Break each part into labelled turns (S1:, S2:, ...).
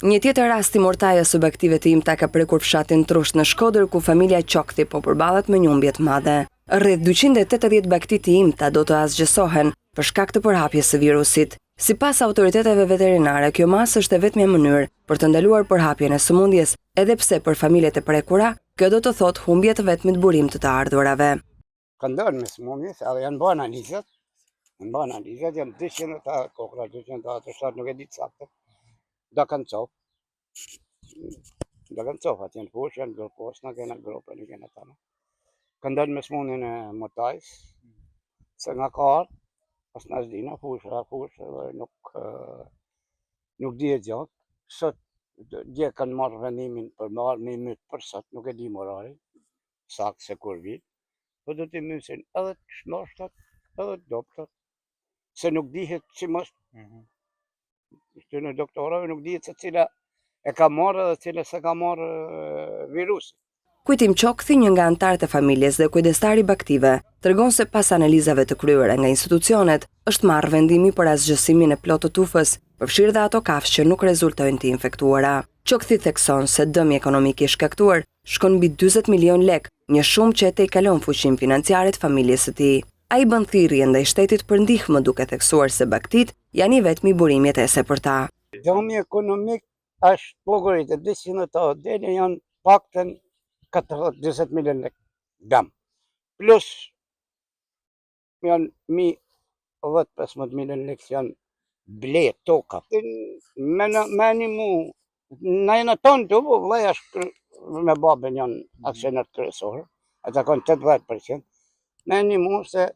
S1: Një tjetër rast i mortajës së baktive të IMTA ka prekur fshatin Trusht në Shkodër, ku familja Qokthi po përballet me një humbje të madhe. Rreth 280 bakti të IMTA do të asgjësohen për shkak të përhapjes së virusit. Sipas autoriteteve veterinare, kjo masë është e vetmja mënyrë për të ndaluar përhapjen e sëmundjes, edhe pse për familjet e prekura, kjo do të thotë humbje të vetmit burim të ardhurave.
S2: Ka ndërë me sëmundjes, edhe janë bërë analizat, janë 200 ta kokra, 200 ta të shtatë, nuk e ditë saktë. Da kanë copë, atë janë fush, janë grupos, në kena grupë, në kena tana. Ka ndërë me sëmundjen e mortajës, se nga karë, pas në ashdina, fush, nuk di e gjatë. Sot, dje kanë marrë vendimin për marrë një mytë për sot, nuk e di morari, sakë se kur vitë, po do t'i mysin edhe të shnoshtat, edhe të doptat, se nuk dihet që mos, që në doktorave nuk dihet se cila e ka marrë edhe cila se ka marrë virusin.
S1: Kujtim Qokthi, një nga anëtarët e familjes dhe kujdestari baktive, tregon se pas analizave të kryera nga institucionet, është marrë vendimi për asgjësimin e plotë të tufës, përfshirë dhe ato kafshë që nuk rezultojnë të infektuara. Qokthi thekson se dëmi ekonomik i shkaktuar shkon mbi 40 milion lek, një shumë që e tejkalon fuqinë financiare të familjes së tij. Ai bën thirrje ndaj shtetit për ndihmë, duke theksuar se baktit janë i vetmi burim jetese për ta.
S2: Dëmi ekonomik është pogorit e 200 ta dele janë paktën 40-20 milion lek dam. Plus janë 10-15 milion lek që janë blet, toka. Meni mu, në jena tonë të bu, dhe është me babën janë aksionet kërësorë, ata kanë 80%. Meni mu se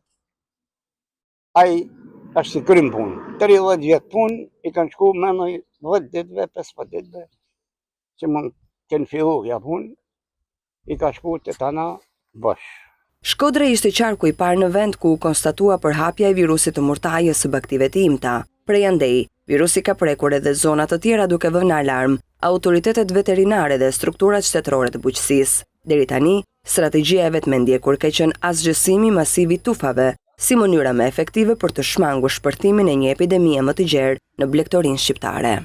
S2: ai është si krym punë. 30 vjetë punë, i kanë shku me në 10 ditëve, 15 ditëve, që mund kënë fillu ja punë, i ka shku të tana bosh.
S1: Shkodra ishte qarku i parë në vend ku u konstatua përhapja e virusit të mortajës së baktive të IMTA. Prej andej, virusi ka prekur edhe zona të tjera, duke vënë alarm autoritetet veterinare dhe strukturat shtetërore të bujqësisë. Deri tani, strategjia e vetme ndjekur ka qenë asgjësimi masiv i tufave, si mënyra më efektive për të shmangur shpërtimin e një epidemie më të gjerë në blegtorinë shqiptare.